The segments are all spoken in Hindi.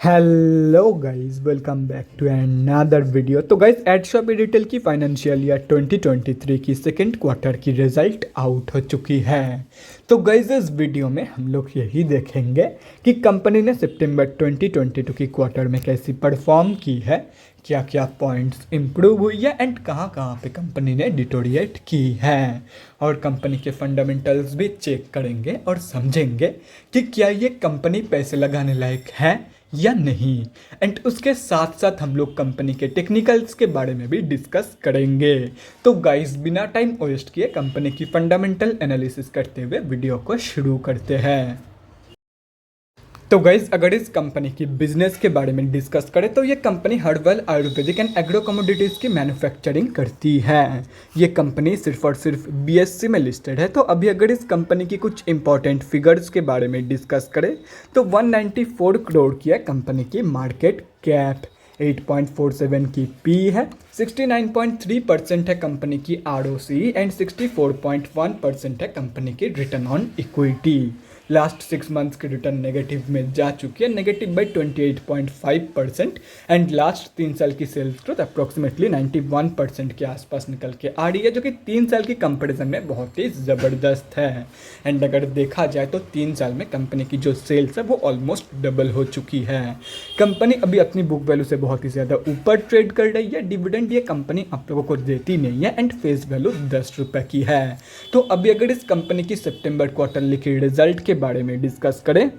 Hello guys, welcome back to another video. तो गाइस, एड शॉपी रिटेल की फाइनेंशियल ईयर 2023 की सेकेंड क्वार्टर की रिजल्ट आउट हो चुकी है। तो गाइस, इस वीडियो में हम लोग यही देखेंगे कि कंपनी ने सितंबर 2022 की क्वार्टर में कैसी परफॉर्म की है, क्या क्या पॉइंट्स इम्प्रूव हुई है एंड कहाँ कहाँ पे कंपनी ने डिटोरिएट की है, और कंपनी के फंडामेंटल्स भी चेक करेंगे और समझेंगे कि क्या ये कंपनी पैसे लगाने लायक है या नहीं। एंड उसके साथ साथ हम लोग कंपनी के टेक्निकल्स के बारे में भी डिस्कस करेंगे। तो गाइस, बिना टाइम वेस्ट किए कंपनी की फंडामेंटल एनालिसिस करते हुए वीडियो को शुरू करते हैं। तो गाइज, अगर इस कंपनी की बिजनेस के बारे में डिस्कस करें तो ये company herbal, Ayurvedic and agro commodities की मैन्युफैक्चरिंग करती है। ये कंपनी सिर्फ और सिर्फ बीएससी में लिस्टेड है। तो अभी अगर इस कंपनी की कुछ इंपॉर्टेंट फिगर्स के बारे में डिस्कस करें तो 194 करोड़ की है कंपनी की मार्केट कैप, 8.47 की पी है, 69.3% है कंपनी की आरओसी एंड 64.1% है कंपनी की return on equity. Last 6 months की रिटर्न नेगेटिव में जा चुकी है, नेगेटिव बाई 28.5%। एंड लास्ट 3 साल की सेल्स ग्रोथ अप्रोक्सीमेटली 91% के आसपास निकल के आ रही है, जो कि 3 साल की कंपैरिजन में बहुत ही ज़बरदस्त है। एंड अगर देखा जाए तो 3 साल में कंपनी की जो सेल्स है वो ऑलमोस्ट डबल हो चुकी है। कंपनी अभी अपनी बुक वैल्यू से बहुत ही ज़्यादा ऊपर ट्रेड कर रही है। डिविडेंड ये कंपनी आप लोगों को देती नहीं है एंड फेस वैल्यू 10 रुपये की है। तो अभी अगर इस कंपनी की सितंबर क्वार्टरली की रिजल्ट के बारे में डिस्कस करें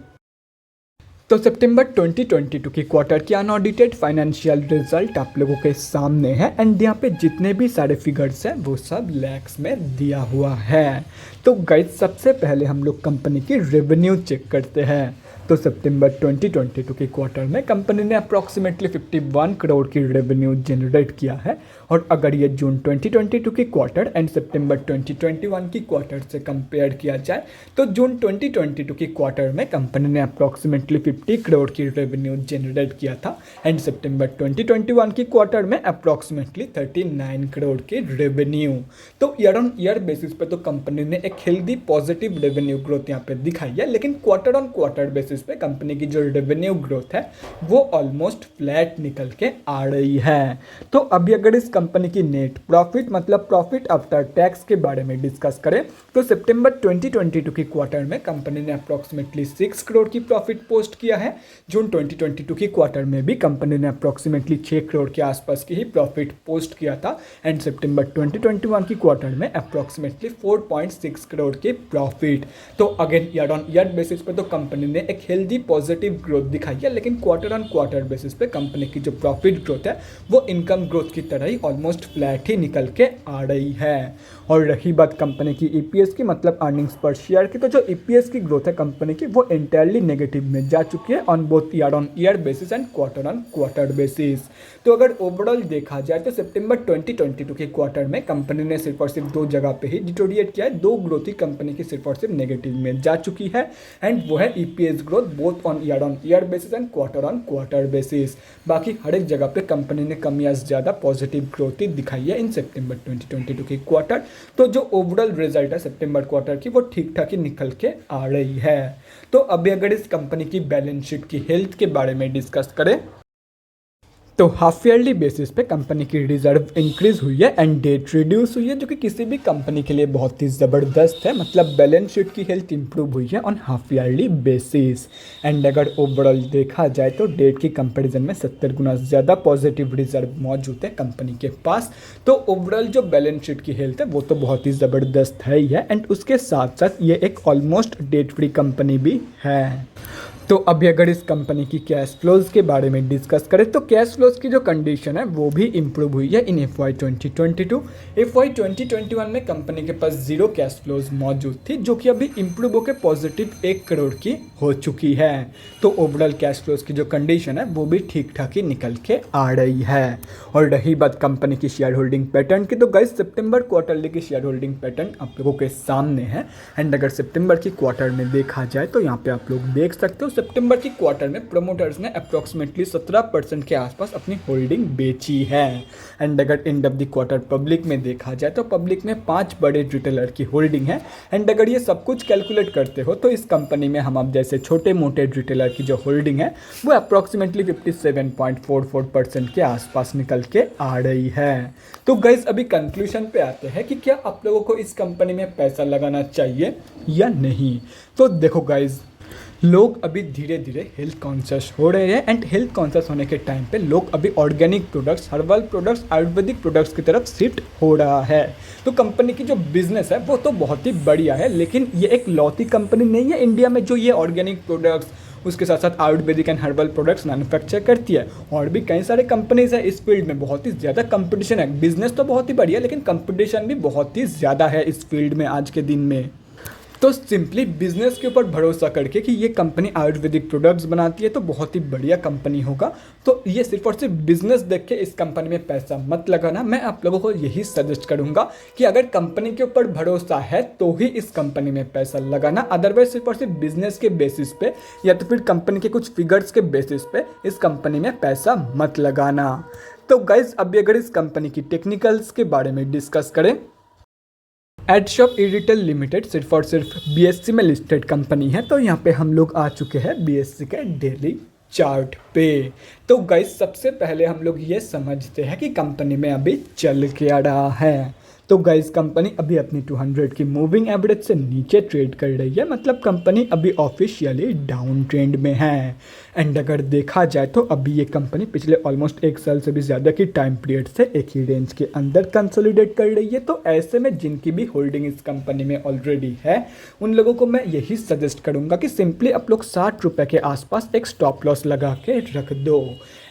तो सितंबर 2022 की क्वार्टर की अनऑडिटेड फाइनेंशियल रिजल्ट आप लोगों के सामने है। एंड यहाँ पे जितने भी सारे फिगर्स हैं वो सब लैक्स में दिया हुआ है। तो गाइस, सबसे पहले हम लोग कंपनी की रेवेन्यू चेक करते हैं। तो सितंबर 2022 की क्वार्टर में कंपनी ने अप्रॉक्सीमेटली 51 करोड़ की रेवेन्यू जनरेट किया है। और अगर ये जून 2022 की क्वार्टर एंड सितंबर 2021 की क्वार्टर से कंपेयर किया जाए तो जून 2022 की क्वार्टर में कंपनी ने अप्रॉक्सीमेटली 50 करोड़ की रेवेन्यू जनरेट किया था। एंड सितंबर 2021 की क्वार्टर में अप्रॉक्सीमेटली 39 करोड़ की रेवेन्यू। तो ईयर ऑन ईयर बेसिस पे तो कंपनी ने एक हेल्दी पॉजिटिव रेवेन्यू ग्रोथ यहाँ पे दिखाई है, लेकिन क्वार्टर ऑन क्वार्टर बेसिस पे कंपनी की जो रेवेन्यू ग्रोथ है वो ऑलमोस्ट फ्लैट निकल के आ रही है। तो अभी अगर इस कंपनी की नेट प्रॉफिट मतलब प्रॉफिट आफ्टर टैक्स के बारे में डिस्कस करें तो सितंबर 2022 की क्वार्टर में कंपनी ने अप्रॉक्सीमेटली 6 करोड़ की प्रॉफिट पोस्ट किया है। जून 2022 की क्वार्टर में भी कंपनी ने अप्रॉक्सीमेटली 6 करोड़ के आसपास की ही प्रॉफिट पोस्ट किया था। एंड सितंबर 2021 की क्वार्टर में अप्रॉक्सीमेटली 4.6 करोड़ की प्रॉफिट। तो again year on year basis पे तो कंपनी ने एक हेल्दी पॉजिटिव ग्रोथ दिखाई है, लेकिन क्वार्टर ऑन क्वार्टर बेसिस पे कंपनी की जो प्रॉफिट ग्रोथ है वो इनकम ग्रोथ की तरह ही ऑलमोस्ट फ्लैट ही निकल के आ रही है। और रही बात कंपनी की ईपीएस की मतलब अर्निंग्स पर शेयर की, तो जो ईपीएस की ग्रोथ है कंपनी की वो इंटायरली नेगेटिव में जा चुकी है on both year on year basis and quarter on quarter basis. तो अगर ओवरऑल देखा जाए तो सितंबर 2022 के क्वार्टर में कंपनी ने सिर्फ और सिर्फ 2 जगह पे ही डिटोरिएट किया है। 2 ग्रोथ ही कंपनी की सिर्फ और सिर्फ नेगेटिव में जा चुकी है। एंड वो है EPS growth both on year basis and quarter on quarter basis. बाकी हर एक जगह पे कंपनी ने कम या ज़्यादा पॉजिटिव ग्रोथ ही दिखाई है इन सितंबर 2022 की क्वार्टर। तो जो ओवरऑल रिजल्ट है सितंबर क्वार्टर की वो ठीक ठाक ही निकल के आ रही है। तो अभी अगर इस कंपनी की बैलेंस शीट की हेल्थ के बारे में डिस्कस करें तो हाफ ईयरली बेसिस पे कंपनी की रिजर्व इंक्रीज हुई है एंड डेट रिड्यूस हुई है, जो कि किसी भी कंपनी के लिए बहुत ही ज़बरदस्त है। मतलब बैलेंस शीट की हेल्थ इंप्रूव हुई है on half yearly basis. And अगर ओवरऑल देखा जाए तो डेट की कंपैरिजन में 70 गुना ज़्यादा पॉजिटिव रिजर्व मौजूद है कंपनी के पास। तो ओवरऑल जो बैलेंस शीट की हेल्थ है वो तो बहुत ही ज़बरदस्त है ही है। एंड उसके साथ साथ ये एक ऑलमोस्ट डेट फ्री कंपनी भी है। तो अभी अगर इस कंपनी की कैश फ्लोज के बारे में डिस्कस करें तो कैश फ्लोज की जो कंडीशन है वो भी इम्प्रूव हुई है इन FY 2022। FY 2021 में कंपनी के पास 0 कैश फ्लोज मौजूद थी, जो कि अभी इम्प्रूव होकर पॉजिटिव 1 करोड़ की हो चुकी है। तो ओवरऑल कैश फ्लोज की जो कंडीशन है वो भी ठीक ठाक ही निकल के आ रही है। और रही बात कंपनी की शेयर होल्डिंग पैटर्न की, तो गाइस सितंबर क्वार्टरली की शेयर होल्डिंग पैटर्न आप लोगों के सामने है। एंड अगर सितंबर की क्वार्टर में देखा जाए तो यहाँ पे आप लोग देख सकते हो सितंबर की क्वार्टर में प्रोमोटर्स ने अप्रॉक्सीमेटली 17% के आसपास अपनी होल्डिंग बेची है। एंड अगर end of the quarter public में देखा जाए तो पब्लिक में 5 बड़े रिटेलर की होल्डिंग है। एंड अगर ये सब कुछ कैलकुलेट करते हो तो इस कंपनी में हम अब जैसे छोटे मोटे रिटेलर की जो होल्डिंग है वो अप्रॉक्सीमेटली 57.44% के आसपास निकल के आ रही है। तो गाइज अभी कंक्लूजन पे आते हैं कि क्या आप लोगों को इस कंपनी में पैसा लगाना चाहिए या नहीं। तो देखो गाइज, लोग अभी धीरे धीरे हेल्थ कॉन्शियस हो रहे हैं एंड हेल्थ कॉन्शियस होने के टाइम पे लोग अभी organic products, herbal products, Ayurvedic products की तरफ शिफ्ट हो रहा है। तो कंपनी की जो बिजनेस है वो तो बहुत ही बढ़िया है, लेकिन ये एक लौती कंपनी नहीं है इंडिया में जो ये ऑर्गेनिक प्रोडक्ट्स, उसके साथ साथ Ayurvedic and herbal products manufacture करती है। और भी कई सारे कंपनीज है इस फील्ड में, बहुत ही ज़्यादा कंपटीशन है। बिजनेस तो बहुत ही बढ़िया, लेकिन कंपटीशन भी बहुत ही ज़्यादा है इस फील्ड में आज के दिन में। तो सिंपली बिजनेस के ऊपर भरोसा करके कि ये कंपनी आयुर्वेदिक प्रोडक्ट्स बनाती है तो बहुत ही बढ़िया कंपनी होगा, तो ये सिर्फ और सिर्फ बिजनेस देख के इस कंपनी में पैसा मत लगाना। मैं आप लोगों को यही सजेस्ट करूंगा कि अगर कंपनी के ऊपर भरोसा है तो ही इस कंपनी में पैसा लगाना, अदरवाइज सिर्फ और सिर्फ बिजनेस के बेसिस पे या तो फिर कंपनी के कुछ फिगर्स के बेसिस पे इस कंपनी में पैसा मत लगाना। तो गाइज अभी अगर इस कंपनी की टेक्निकल्स के बारे में डिस्कस करें, एडशॉप ई रिटेल लिमिटेड सिर्फ और सिर्फ बीएससी में लिस्टेड कंपनी है। तो यहाँ पे हम लोग आ चुके हैं बीएससी के डेली चार्ट पे। तो गाइस सबसे पहले हम लोग ये समझते हैं कि कंपनी में अभी चल क्या रहा है। तो गाइस कंपनी अभी अपनी 200 की मूविंग एवरेज से नीचे ट्रेड कर रही है, मतलब कंपनी अभी ऑफिशियली डाउन ट्रेंड में है। एंड अगर देखा जाए तो अभी ये कंपनी पिछले ऑलमोस्ट 1 साल से भी ज़्यादा की टाइम पीरियड से एक ही रेंज के अंदर कंसोलिडेट कर रही है। तो ऐसे में जिनकी भी होल्डिंग इस कंपनी में ऑलरेडी है उन लोगों को मैं यही सजेस्ट करूँगा कि सिंपली आप लोग 60 रुपये के आसपास एक स्टॉप लॉस लगा के रख दो।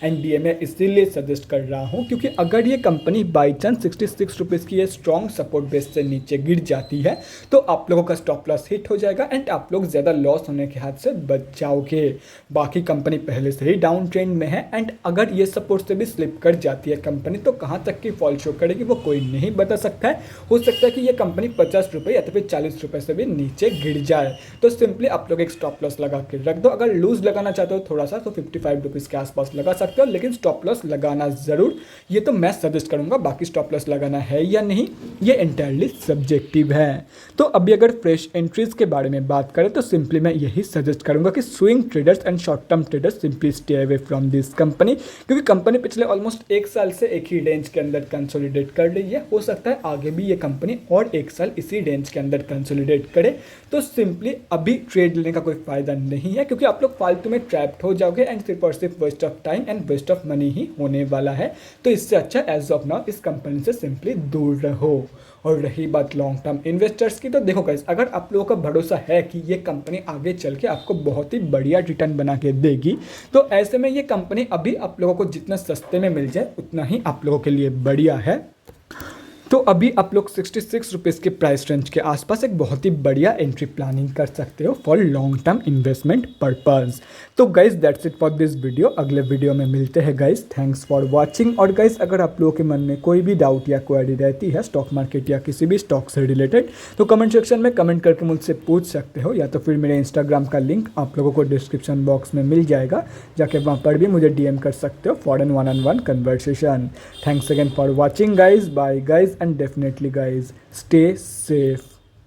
एंड ये मैं इसीलिए सजेस्ट कर रहा हूँ क्योंकि अगर ये कंपनी बाई चांस 66 रुपीज़ की ये स्ट्रॉन्ग सपोर्ट बेस से नीचे गिर जाती है तो आप लोगों का स्टॉप लॉस हिट हो जाएगा एंड आप लोग ज़्यादा लॉस होने के हाथ से बच जाओगे। बाकी कंपनी पहले से ही डाउन ट्रेंड में है एंड अगर ये सपोर्ट से भी स्लिप कर जाती है कंपनी तो कहाँ तक की फॉल शो करेगी वो कोई नहीं बता सकता है। हो सकता है कि ये कंपनी 50 रुपये या तो फिर 40 रुपये से भी नीचे गिर जाए। तो सिंपली आप लोग एक स्टॉप लॉस लगा के रख दो। अगर लूज लगाना चाहते हो थोड़ा सा तो 55 रुपीज़ के आसपास लगा सकते हो, लेकिन स्टॉप लॉस लगाना ज़रूर, ये तो मैं सजेस्ट करूँगा। बाकी स्टॉप लॉस लगाना है या नहीं ये एंटायरली सब्जेक्टिव है। तो अभी अगर फ्रेश एंट्रीज के बारे में बात करें तो सिंपली मैं यही सजेस्ट करूंगा कि swing traders and short term traders simply stay away from this company, क्योंकि कंपनी पिछले ऑलमोस्ट 1 साल से एक ही रेंज के अंदर कंसोलिडेट कर रही है। हो सकता है आगे भी ये कंपनी और 1 साल इसी रेंज के अंदर कंसोलिडेट करे। तो सिंपली अभी ट्रेड लेने का कोई फायदा नहीं है क्योंकि आप लोग फालतू में ट्रैप्ड हो जाओगे एंड सिर्फ और सिर्फ waste of time and waste of money ही होने वाला है। तो इससे अच्छा एज ऑफ नाउ इस कंपनी से सिंपली दूर रहो। और रही बात लॉन्ग टर्म इन्वेस्टर्स की, तो देखो गाइस अगर आप लोगों का भरोसा है कि ये कंपनी आगे चल के आपको बहुत ही बढ़िया रिटर्न बना के देगी तो ऐसे में ये कंपनी अभी आप लोगों को जितना सस्ते में मिल जाए उतना ही आप लोगों के लिए बढ़िया है। तो अभी आप लोग 66 रुपीज़ के प्राइस रेंज के आसपास एक बहुत ही बढ़िया एंट्री प्लानिंग कर सकते हो for long term investment purpose. तो guys that's it for this video. अगले वीडियो में मिलते हैं गाइज। Thanks for watching. और गाइज अगर आप लोगों के मन में कोई भी डाउट या क्वेरी रहती है स्टॉक मार्केट या किसी भी स्टॉक से रिलेटेड तो कमेंट सेक्शन में कमेंट करके मुझसे पूछ सकते हो, या तो फिर मेरे इंस्टाग्राम का लिंक आप लोगों को डिस्क्रिप्शन बॉक्स में मिल जाएगा, जाके वहाँ पर भी मुझे DM कर सकते हो for an 1-on-1 conversation. Thanks again for watching guys. Bye guys and definitely guys stay safe।